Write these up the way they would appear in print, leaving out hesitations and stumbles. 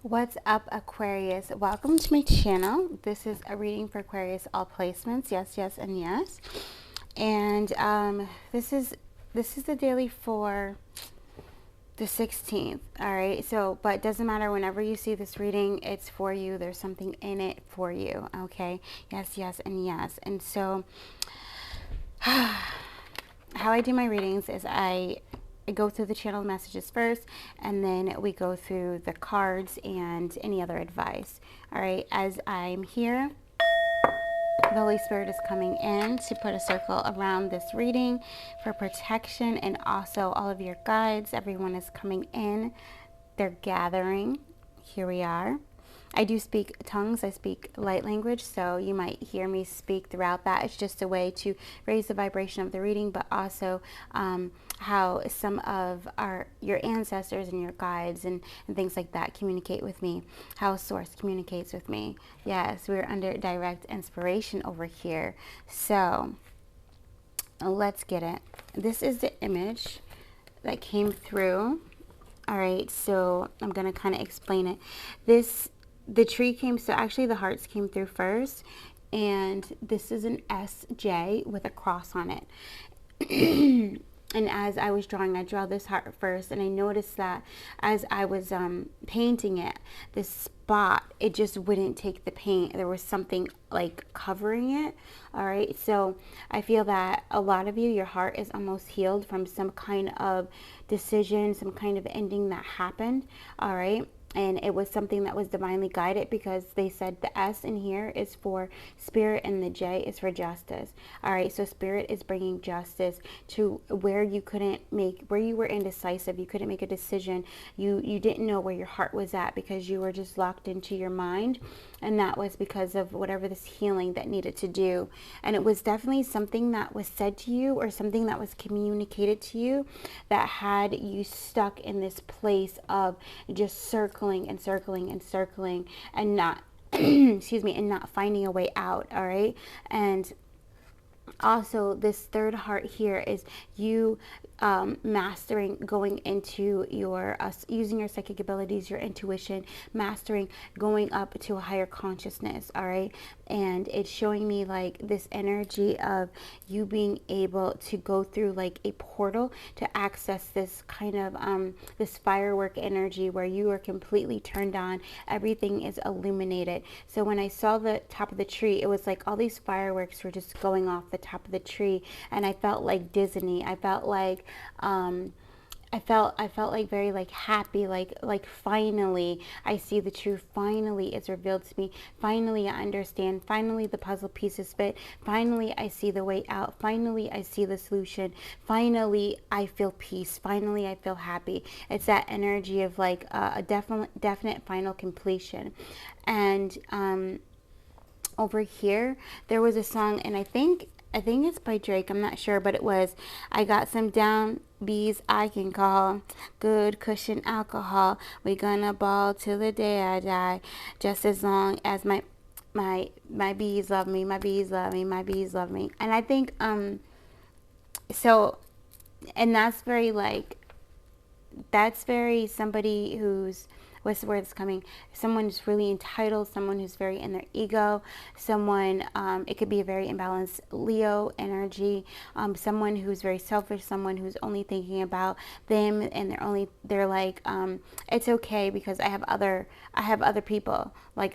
What's up, Aquarius? Welcome to my channel. This is a reading for Aquarius, all placements. Yes, yes, and yes. And this is the daily for the 16th. All right. So, but it doesn't matter. Whenever you see this reading, it's for you. There's something in it for you. Okay. Yes, yes, and yes. And so, how I do my readings is I go through the channel messages first, and then we go through the cards and any other advice. All right, as I'm here, the Holy Spirit is coming in to put a circle around this reading for protection, and also all of your guides. Everyone is coming in. They're gathering. Here we are. I do speak tongues. I speak light language, so you might hear me speak throughout that. It's just a way to raise the vibration of the reading, but also how some of your ancestors and your guides and things like that communicate with me, how Source communicates with me. Yes, we're under direct inspiration over here. So let's get it. This is the image that came through. All right, so I'm going to kind of explain it. The tree came, so actually the hearts came through first, and this is an SJ with a cross on it. And as I was drawing, I draw this heart first, and I noticed that as I was painting it, this spot, it just wouldn't take the paint. There was something like covering it. All right, so I feel that a lot of you, your heart is almost healed from some kind of decision, some kind of ending that happened. All right. And it was something that was divinely guided, because they said the S in here is for spirit and the J is for justice. All right, so spirit is bringing justice to where you where you were indecisive. You couldn't make a decision. You didn't know where your heart was at because you were just locked into your mind. And that was because of whatever this healing that needed to do. And it was definitely something that was said to you or something that was communicated to you that had you stuck in this place of just circling and circling and circling and not excuse me, and not finding a way out. All right. And also this third heart here is you mastering, going into your using your psychic abilities, your intuition, mastering, going up to a higher consciousness. All right. And it's showing me like this energy of you being able to go through like a portal to access this kind of this firework energy where you are completely turned on. Everything is illuminated. So when I saw the top of the tree, it was like all these fireworks were just going off the top of the tree, and I felt like Disney. I felt like I felt like very like happy, like finally I see the truth. Finally it's revealed to me. Finally I understand. Finally the puzzle pieces fit. Finally I see the way out. Finally I see the solution. Finally I feel peace. Finally I feel happy. It's that energy of like a definite final completion. And over here there was a song, and I think it's by Drake. I'm not sure, but it was, I got some down bees I can call, good cushion alcohol. We gonna ball till the day I die, just as long as my bees love me, my bees love me, my bees love me. And I think so, and that's very like, that's very somebody who's, what's the word that's coming? Someone who's really entitled, someone who's very in their ego, someone, it could be a very imbalanced Leo energy, someone who's very selfish, someone who's only thinking about them, and they're like, it's okay because I have other people. Like,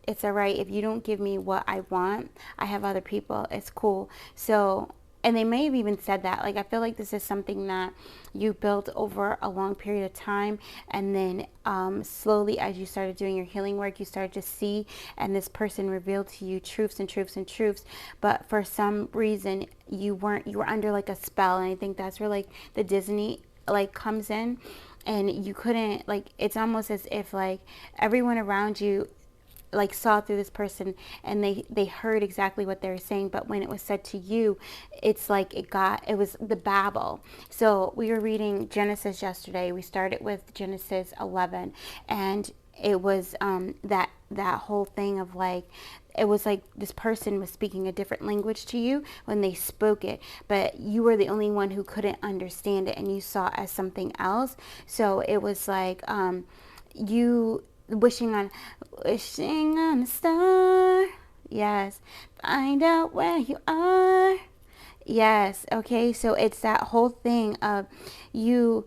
it's all right if you don't give me what I want. I have other people. It's cool. So, and they may have even said that. Like, I feel like this is something that you built over a long period of time. And then slowly, as you started doing your healing work, you started to see, and this person revealed to you truths and truths and truths. But for some reason, you were under like a spell. And I think that's where like the Disney like comes in. And you couldn't, like, it's almost as if like everyone around you like saw through this person, and they heard exactly what they were saying, but when it was said to you, it's like it was the babble. So we were reading Genesis yesterday. We started with Genesis 11, and it was that whole thing of like, it was like this person was speaking a different language to you when they spoke it, but you were the only one who couldn't understand it, and you saw it as something else. So it was like you wishing on a star. Yes. Find out where you are. Yes. Okay. So it's that whole thing of you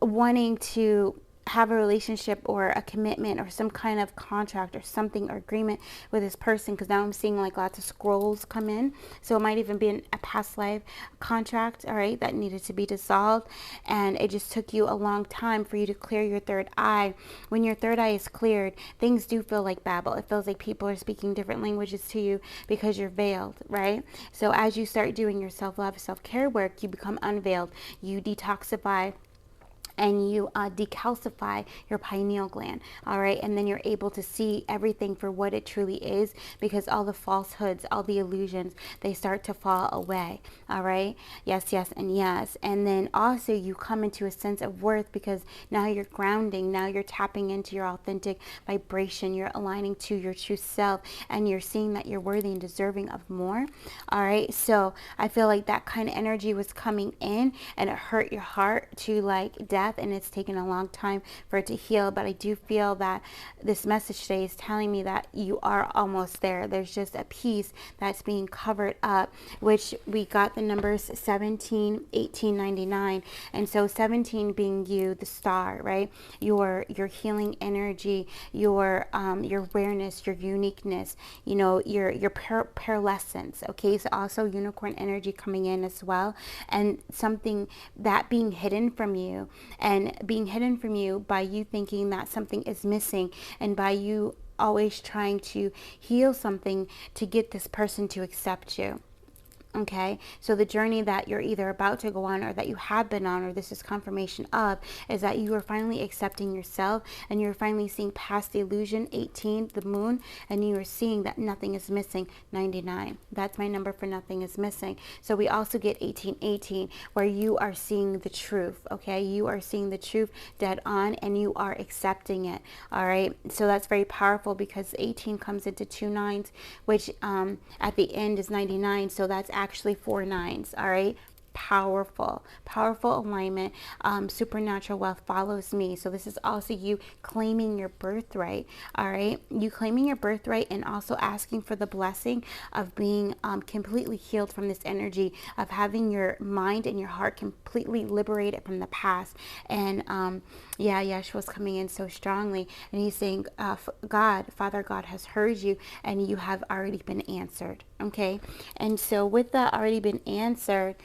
wanting to have a relationship or a commitment or some kind of contract or something or agreement with this person, because now I'm seeing like lots of scrolls come in. So it might even be a past life contract, all right, that needed to be dissolved, and it just took you a long time for you to clear your third eye. When your third eye is cleared, things do feel like babble. It feels like people are speaking different languages to you because you're veiled, right? So as you start doing your self-love, self-care work, you become unveiled, you detoxify, and you decalcify your pineal gland, all right? And then you're able to see everything for what it truly is, because all the falsehoods, all the illusions, they start to fall away, all right? Yes, yes, and yes. And then also you come into a sense of worth, because now you're grounding, now you're tapping into your authentic vibration, you're aligning to your true self, and you're seeing that you're worthy and deserving of more, all right? So I feel like that kind of energy was coming in, and it hurt your heart to like death, and it's taken a long time for it to heal. But I do feel that this message today is telling me that you are almost there. There's just a piece that's being covered up, which we got the numbers 17, 18, 99. And so 17 being you, the star, right? Your healing energy, your awareness, your uniqueness, you know, your pearlescence. Okay, so also unicorn energy coming in as well, and something that being hidden from you, and being hidden from you by you thinking that something is missing, and by you always trying to heal something to get this person to accept you. Okay, so the journey that you're either about to go on, or that you have been on, or this is confirmation of, is that you are finally accepting yourself, and you're finally seeing past the illusion, 18, the moon, and you are seeing that nothing is missing, 99. That's my number for nothing is missing. So we also get 1818, where you are seeing the truth, okay? You are seeing the truth dead on, and you are accepting it, all right? So that's very powerful, because 18 comes into 2 nines, which at the end is 99, so that's actually 4 nines, all right? Powerful alignment. Supernatural wealth follows me. So this is also you claiming your birthright, all right? You claiming your birthright, and also asking for the blessing of being completely healed from this energy, of having your mind and your heart completely liberated from the past. And yeah, Yeshua's coming in so strongly, and he's saying, Father God has heard you, and you have already been answered, okay? And so with that already been answered,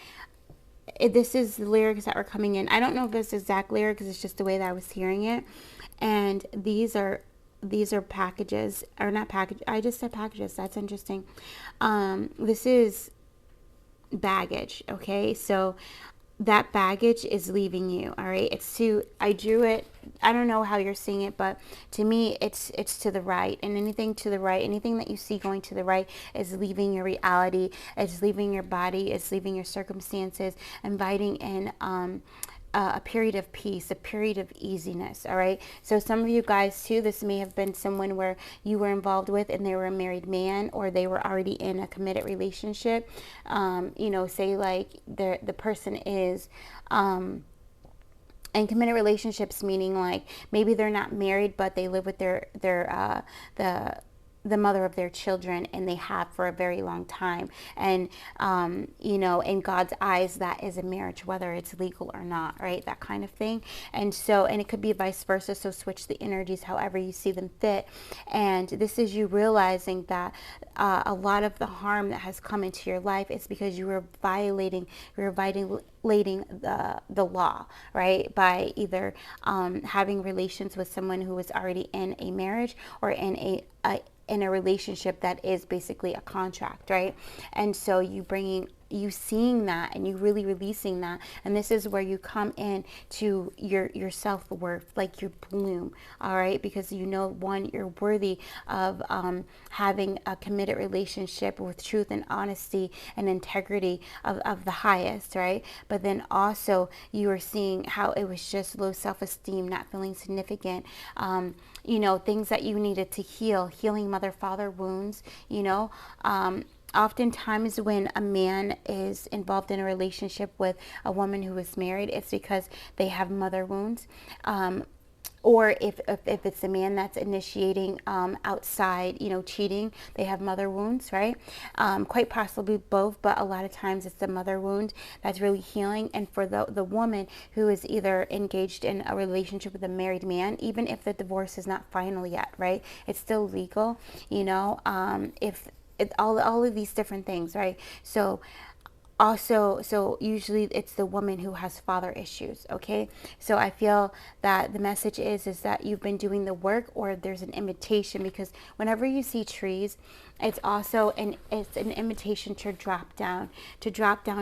this is the lyrics that were coming in. I don't know if this is exact lyrics, it's just the way that I was hearing it. And these are packages, or not package, I just said packages, that's interesting. This is baggage, okay? So that baggage is leaving you, all right? It's to, I drew it, I don't know how you're seeing it, but to me it's to the right, and anything to the right, anything that you see going to the right is leaving your reality, it's leaving your body, it's leaving your circumstances, inviting in a period of peace, a period of easiness, all right? So some of you guys too, this may have been someone where you were involved with, and they were a married man, or they were already in a committed relationship. You know, say like the person is and committed relationships, meaning like maybe they're not married, but they live with the mother of their children, and they have for a very long time. And, you know, in God's eyes, that is a marriage, whether it's legal or not, right? That kind of thing. And so, and it could be vice versa. So switch the energies however you see them fit. And this is you realizing that a lot of the harm that has come into your life is because you were violating the law, right? By either having relations with someone who was already in a marriage, or in a relationship that is basically a contract, right? And so you seeing that, and you really releasing that, and this is where you come in to your self-worth, like your bloom, all right? Because you know, one, you're worthy of having a committed relationship with truth and honesty and integrity of the highest, right? But then also you are seeing how it was just low self-esteem, not feeling significant, you know, things that you needed to healing mother-father wounds, you know. Oftentimes when a man is involved in a relationship with a woman who is married, it's because they have mother wounds. or if it's a man that's initiating outside, cheating, they have mother wounds, right? Quite possibly both, but a lot of times it's the mother wound that's really healing. And for the woman who is either engaged in a relationship with a married man, even if the divorce is not final yet, right? It's still legal, if all of these different things, right? So also, so usually it's the woman who has father issues. Okay, so I feel that the message is that you've been doing the work, or there's an invitation, because whenever you see trees, it's also it's an invitation to drop down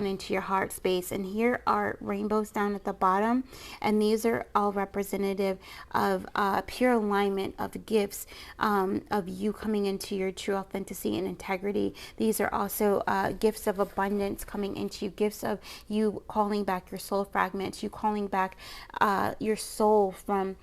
into your heart space. And here are rainbows down at the bottom, and these are all representative of pure alignment of gifts, of you coming into your true authenticity and integrity. These are also gifts of abundance coming into you, gifts of you calling back your soul fragments, you calling back your soul from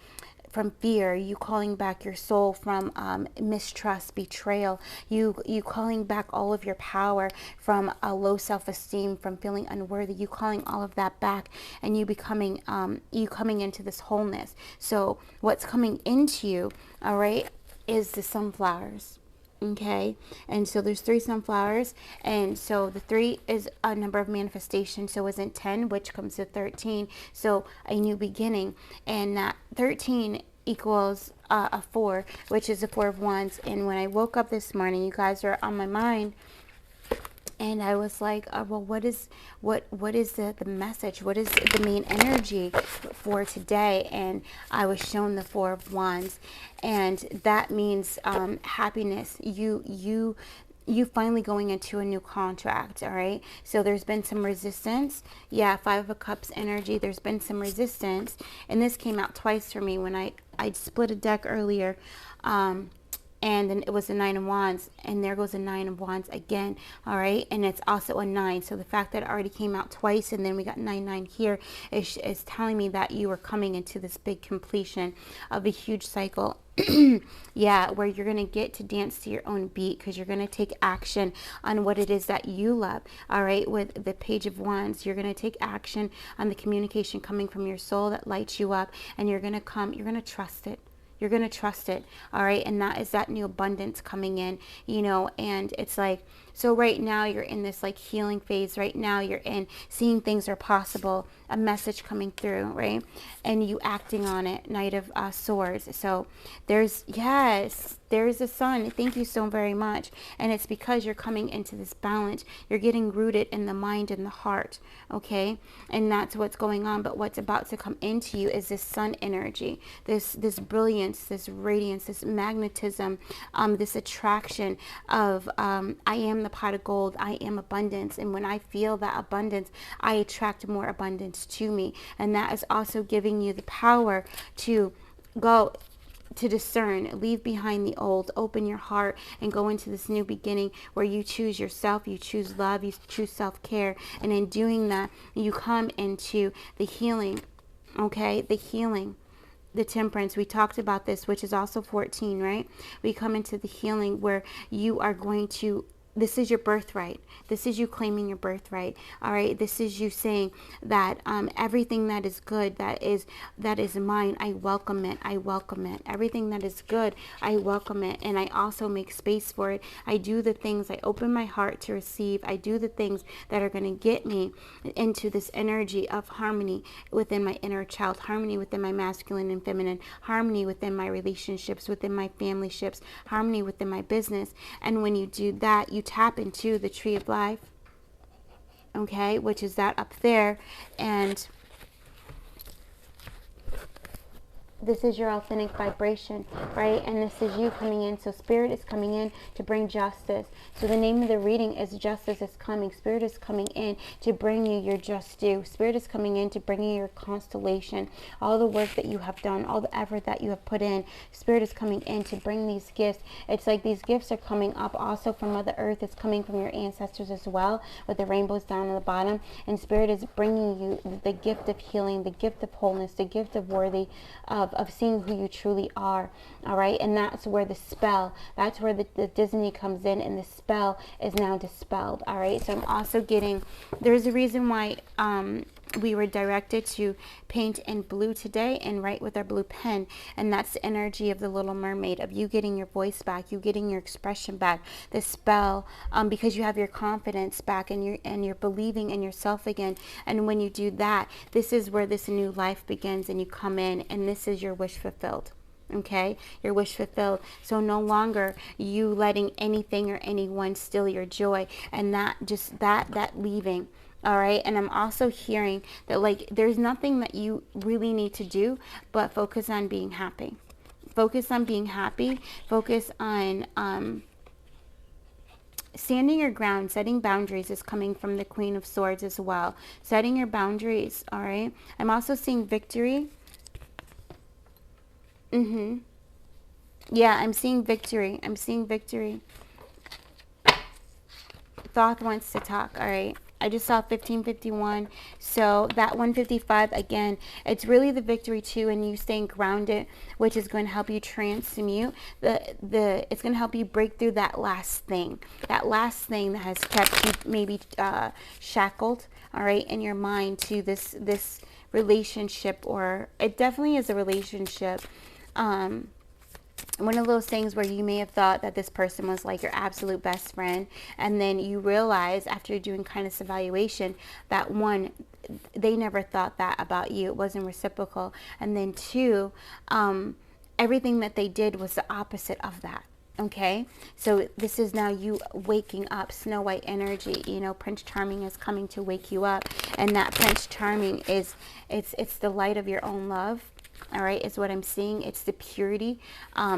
fear, you calling back your soul from mistrust, betrayal, you calling back all of your power from a low self-esteem, from feeling unworthy, you calling all of that back, and you becoming you coming into this wholeness. So what's coming into you, all right, is the sunflowers. Okay, and so there's 3 sunflowers, and so the 3 is a number of manifestation. So isn't 10, which comes to 13, so a new beginning, and that 13 equals a 4, which is the 4 of Wands. And when I woke up this morning, you guys are on my mind, and I was like, well, what is the message? What is the main energy for today? And I was shown the 4 of Wands, and that means happiness. You finally going into a new contract, all right? So there's been some resistance. Yeah, 5 of Cups energy. There's been some resistance, and this came out twice for me when I split a deck earlier. And then it was the 9 of Wands, and there goes the 9 of Wands again, all right? And it's also a 9, so the fact that it already came out twice, and then we got 9 here is telling me that you are coming into this big completion of a huge cycle. Yeah, where you're going to get to dance to your own beat, because you're going to take action on what it is that you love, all right? With the Page of Wands, you're going to take action on the communication coming from your soul that lights you up, and you're going to trust it. You're going to trust it, all right? And that is that new abundance coming in, and it's like, so right now you're in this like healing phase. Right now you're in seeing things are possible, a message coming through, right? And you acting on it, Knight of Swords. So there's the sun. Thank you so very much. And it's because you're coming into this balance. You're getting rooted in the mind and the heart, okay? And that's what's going on. But what's about to come into you is this sun energy, this brilliance, this radiance, this magnetism, this attraction of I am the pot of gold. I am abundance. And when I feel that abundance, I attract more abundance to me. And that is also giving you the power to go to discern, leave behind the old, open your heart, and go into this new beginning where you choose yourself, you choose love, you choose self-care. And in doing that, you come into the healing, okay? The healing, the temperance. We talked about this, which is also 14, right? We come into the healing where you are going to, this is your birthright. This is you claiming your birthright. All right. This is you saying that everything that is good, that is mine, I welcome it. I welcome it. Everything that is good, I welcome it. And I also make space for it. I do the things, I open my heart to receive. I do the things that are going to get me into this energy of harmony within my inner child, harmony within my masculine and feminine, harmony within my relationships, within my family ships, harmony within my business. And when you do that, you tap into the tree of life, okay, which is that up there, and this is your authentic vibration, right? And this is you coming in. So Spirit is coming in to bring justice. So the name of the reading is Justice is Coming. Spirit is coming in to bring you your just due. Spirit is coming in to bring you your constellation. All the work that you have done, all the effort that you have put in. Spirit is coming in to bring these gifts. It's like these gifts are coming up also from Mother Earth. It's coming from your ancestors as well, with the rainbows down on the bottom. And Spirit is bringing you the gift of healing, the gift of wholeness, the gift of worthy, of seeing who you truly are, all right? And that's where the spell, that's where the Disney comes in, and the spell is now dispelled, all right? So I'm also getting, there's a reason why we were directed to paint in blue today and write with our blue pen, and that's the energy of the Little Mermaid, of you getting your voice back, you getting your expression back, the spell, because you have your confidence back, and you're believing in yourself again. And when you do that, this is where this new life begins, and you come in, and this is your wish fulfilled. Okay, your wish fulfilled. So no longer you letting anything or anyone steal your joy, and that leaving. All right. And I'm also hearing that, like, there's nothing that you really need to do but focus on being happy. Focus on being happy. Focus on standing your ground. Setting boundaries is coming from the Queen of Swords as well. Setting your boundaries. All right. I'm also seeing victory. Yeah, I'm seeing victory. I'm seeing victory. Thoth wants to talk. All right. I just saw 1551. So that 155, again, it's really the victory too, and you staying grounded, which is going to help you transmute it's going to help you break through that last thing that has kept you maybe shackled, all right, in your mind to this relationship, or it definitely is a relationship. One of those things where you may have thought that this person was like your absolute best friend, and then you realize after doing kindness evaluation that, one, they never thought that about you. It wasn't reciprocal. And then two, everything that they did was the opposite of that. Okay, so this is now you waking up, Snow White energy. You know, Prince Charming is coming to wake you up, and that Prince Charming is it's the light of your own love. All right, is what I'm seeing. It's the purity.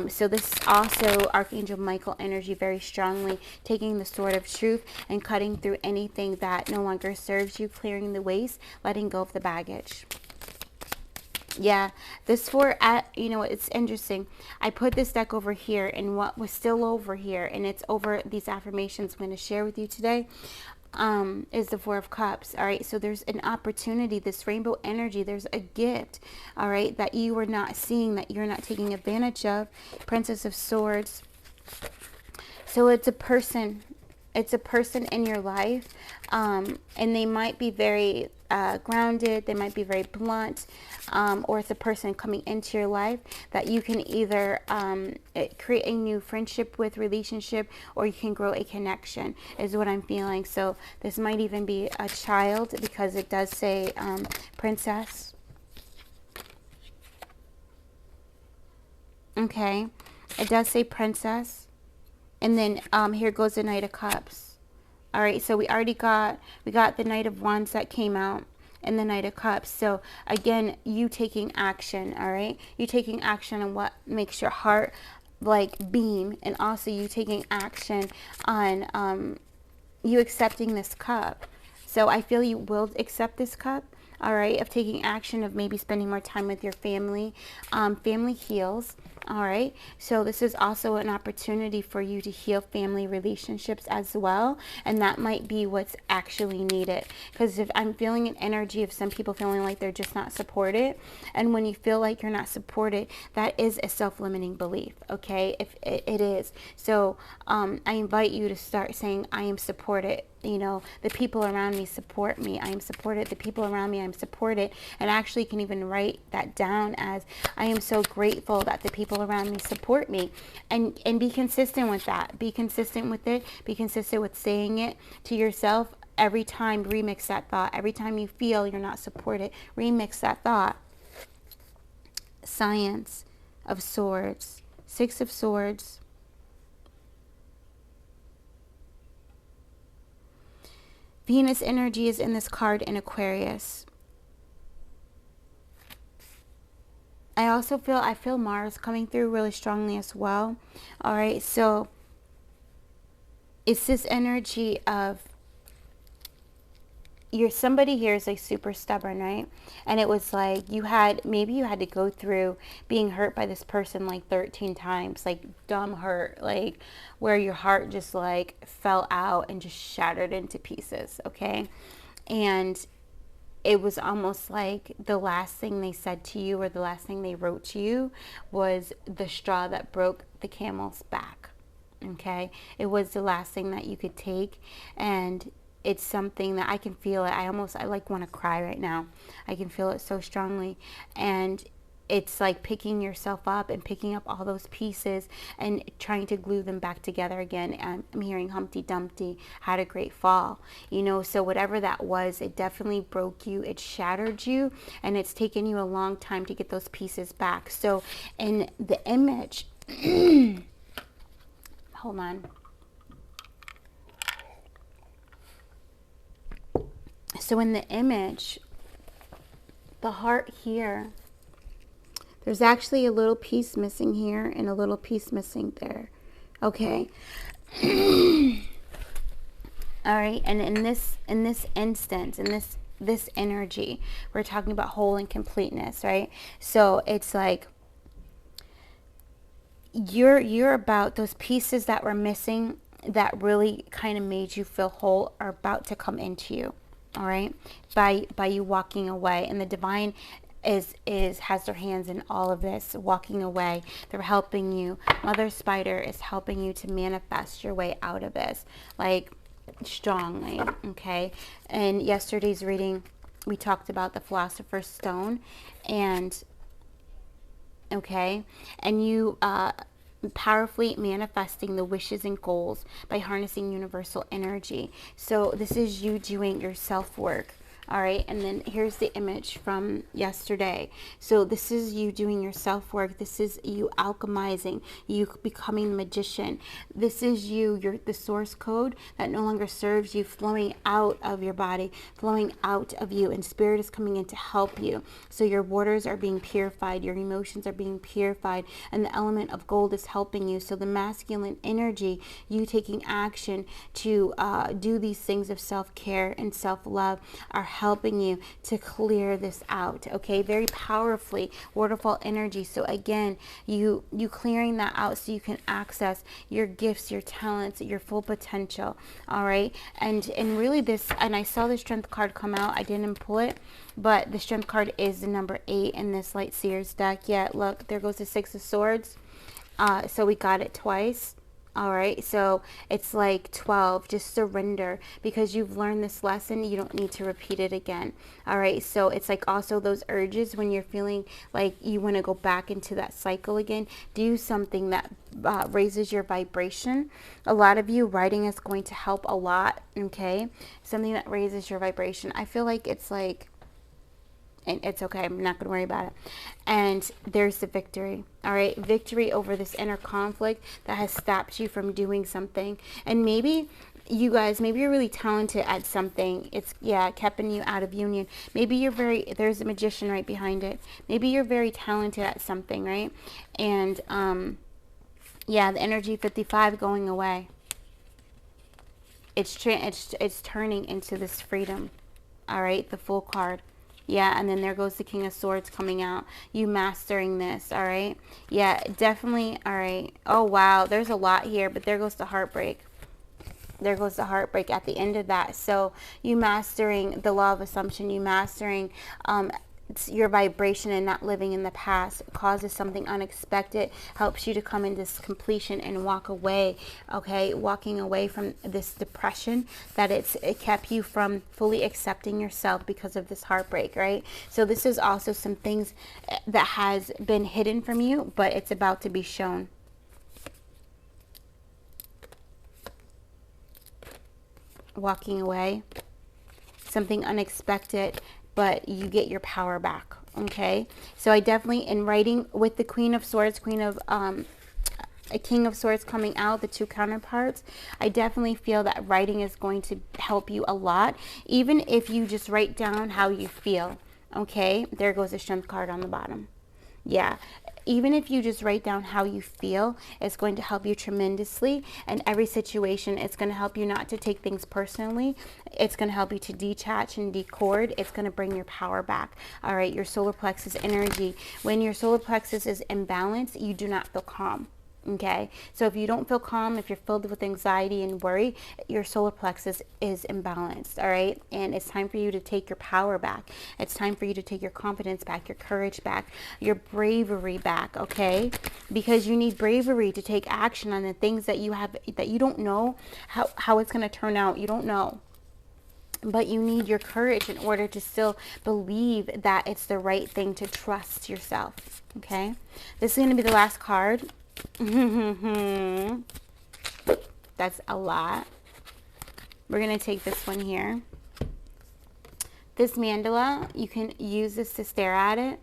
So this is also Archangel Michael energy, very strongly taking the sword of truth and cutting through anything that no longer serves you, clearing the waste, letting go of the baggage. Yeah, this you know, it's interesting. I put this deck over here, and what was still over here, and it's over these affirmations I'm going to share with you today, is the Four of Cups. All right, so there's an opportunity, this rainbow energy, there's a gift, all right, that you are not seeing, that you're not taking advantage of. Princess of Swords. So it's a person in your life, and they might be very grounded, they might be very blunt, or it's a person coming into your life that you can either create a new friendship with, relationship, or you can grow a connection, is what I'm feeling. So this might even be a child, because it does say princess. Okay, it does say princess. And then here goes the Knight of Cups. All right, so we got the Knight of Wands that came out, and the Knight of Cups. So again, you taking action, all right? You taking action on what makes your heart like beam, and also you taking action on you accepting this cup. So I feel you will accept this cup, all right, of taking action, of maybe spending more time with your family. Family heals. All right, so this is also an opportunity for you to heal family relationships as well, and that might be what's actually needed. Because if I'm feeling an energy of some people feeling like they're just not supported, and when you feel like you're not supported, that is a self-limiting belief. Okay, if it is, so I invite you to start saying, I am supported. You know, the people around me support me. I am supported. The people around me, I'm supported. And actually, you can even write that down as, I am so grateful that the people around me support me. And be consistent with that. Be consistent with it. Be consistent with saying it to yourself. Every time, remix that thought. Every time you feel you're not supported, remix that thought. Science of Swords. Six of Swords. Venus energy is in this card in Aquarius. I feel Mars coming through really strongly as well. All right, so it's this energy of somebody here is like super stubborn, right? And it was like maybe you had to go through being hurt by this person like 13 times, like dumb hurt, like where your heart just like fell out and just shattered into pieces, okay? And it was almost like the last thing they said to you, or the last thing they wrote to you, was the straw that broke the camel's back, okay? It was the last thing that you could take, and it's something that I can feel it. I like want to cry right now. I can feel it so strongly. And it's like picking yourself up and picking up all those pieces and trying to glue them back together again. I'm hearing Humpty Dumpty had a great fall, you know. So whatever that was, it definitely broke you, it shattered you, and it's taken you a long time to get those pieces back. So in the image, hold on. So in the image, the heart here, there's actually a little piece missing here and a little piece missing there. Okay. All right. And in this instance, in this energy, we're talking about whole and completeness, right? So it's like you're about those pieces that were missing that really kind of made you feel whole are about to come into you. All right. By you walking away, and the divine has their hands in all of this, walking away. They're helping you. Mother Spider is helping you to manifest your way out of this, like strongly. Okay. And yesterday's reading, we talked about the Philosopher's Stone, and okay, and you powerfully manifesting the wishes and goals by harnessing universal energy. So this is you doing your self-work. All right, and then here's the image from yesterday. So this is you doing your self-work. This is you alchemizing, you becoming the magician. This is you, the source code that no longer serves you, flowing out of your body, flowing out of you, and spirit is coming in to help you. So your waters are being purified, your emotions are being purified, and the element of gold is helping you. So the masculine energy, you taking action to do these things of self-care and self-love, are helping you to clear this out. Okay, very powerfully, waterfall energy. So again, you clearing that out so you can access your gifts, your talents, your full potential. All right, and really this, and I saw the strength card come out. I didn't pull it, but the strength card is the number 8 in this Light Seers deck. Yeah, look, there goes the 6 of Swords. So we got it twice. All right, so it's like 12, just surrender, because you've learned this lesson. You don't need to repeat it again. All right, so it's like also those urges when you're feeling like you want to go back into that cycle again. Do something that raises your vibration. A lot of you, writing is going to help a lot. Okay, something that raises your vibration. I feel like it's like, and it's okay, I'm not going to worry about it. And there's the victory. All right, victory over this inner conflict that has stopped you from doing something. And maybe you guys, maybe you're really talented at something. It's, yeah, keeping you out of union. Maybe you're there's a magician right behind it. Maybe you're very talented at something, right? And yeah, the energy 55 going away. It's turning into this freedom. All right, the Fool card. Yeah, and then there goes the King of Swords coming out. You mastering this, all right? Yeah, definitely, all right. Oh, wow, there's a lot here, but there goes the heartbreak. There goes the heartbreak at the end of that. So you mastering the law of assumption, you mastering your vibration and not living in the past causes something unexpected, helps you to come into this completion and walk away. Okay, walking away from this depression that it kept you from fully accepting yourself because of this heartbreak, right? So this is also some things that has been hidden from you, but it's about to be shown. Walking away, something unexpected, but you get your power back. Okay, so I definitely, in writing with the Queen of Swords, a King of Swords coming out, the two counterparts, I definitely feel that writing is going to help you a lot, even if you just write down how you feel. Okay, there goes the Strength card on the bottom. Yeah, even if you just write down how you feel, it's going to help you tremendously. And every situation, it's going to help you not to take things personally. It's going to help you to detach and decord. It's going to bring your power back. All right, your solar plexus energy. When your solar plexus is imbalanced, you do not feel calm. Okay, so if you don't feel calm, if you're filled with anxiety and worry, your solar plexus is imbalanced. All right, and it's time for you to take your power back. It's time for you to take your confidence back, your courage back, your bravery back. Okay, because you need bravery to take action on the things that you have, that you don't know how it's going to turn out. You don't know. But you need your courage in order to still believe that it's the right thing to trust yourself. Okay? This is going to be the last card. That's a lot. We're going to take this one here. This mandala, you can use this to stare at it,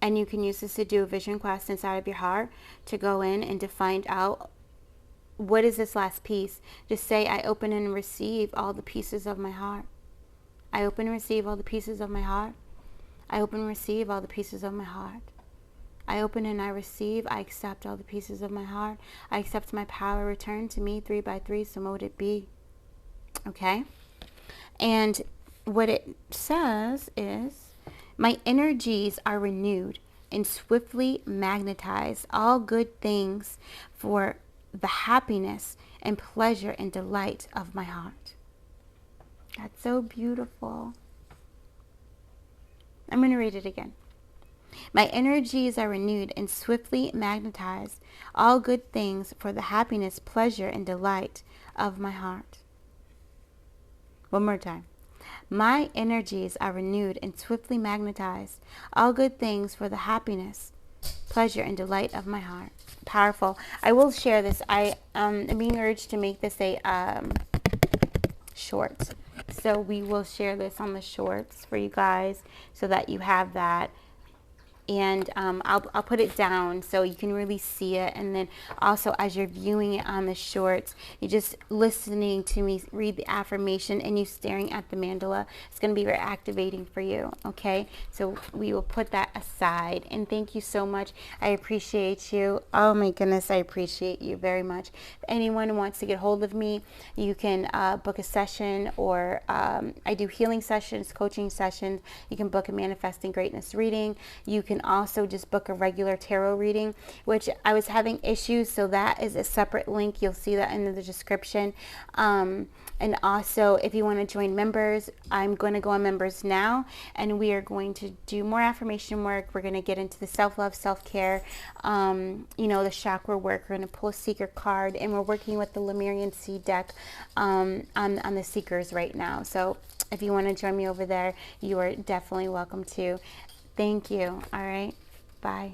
and you can use this to do a vision quest inside of your heart, to go in and to find out, what is this last piece? Just say, I open and receive all the pieces of my heart. I open and receive all the pieces of my heart. I open and receive all the pieces of my heart. I open and I receive. I accept all the pieces of my heart. I accept my power returned to me 3 by 3. So mote it be. Okay? And what it says is, my energies are renewed and swiftly magnetize all good things for the happiness and pleasure and delight of my heart. That's so beautiful. I'm going to read it again. My energies are renewed and swiftly magnetize all good things for the happiness, pleasure, and delight of my heart. One more time. My energies are renewed and swiftly magnetize all good things for the happiness, pleasure, and delight of my heart. Powerful. I will share this. I am being urged to make this a short. So we will share this on the shorts for you guys so that you have that. And I'll put it down so you can really see it. And then also, as you're viewing it on the shorts, you're just listening to me read the affirmation and you staring at the mandala. It's going to be very activating for you. Okay, so we will put that aside. And thank you so much. I appreciate you. Oh my goodness, I appreciate you very much. If anyone wants to get hold of me, you can book a session, or I do healing sessions, coaching sessions. You can book a manifesting greatness reading. You can also just book a regular tarot reading, which I was having issues, so that is a separate link. You'll see that in the description. And also, if you want to join members, I'm going to go on members now, and we are going to do more affirmation work. We're going to get into the self-love, self-care, you know, the chakra work. We're going to pull a seeker card, and we're working with the Lemurian seed deck on the seekers right now. So if you want to join me over there, you are definitely welcome to. Thank you. All right. Bye.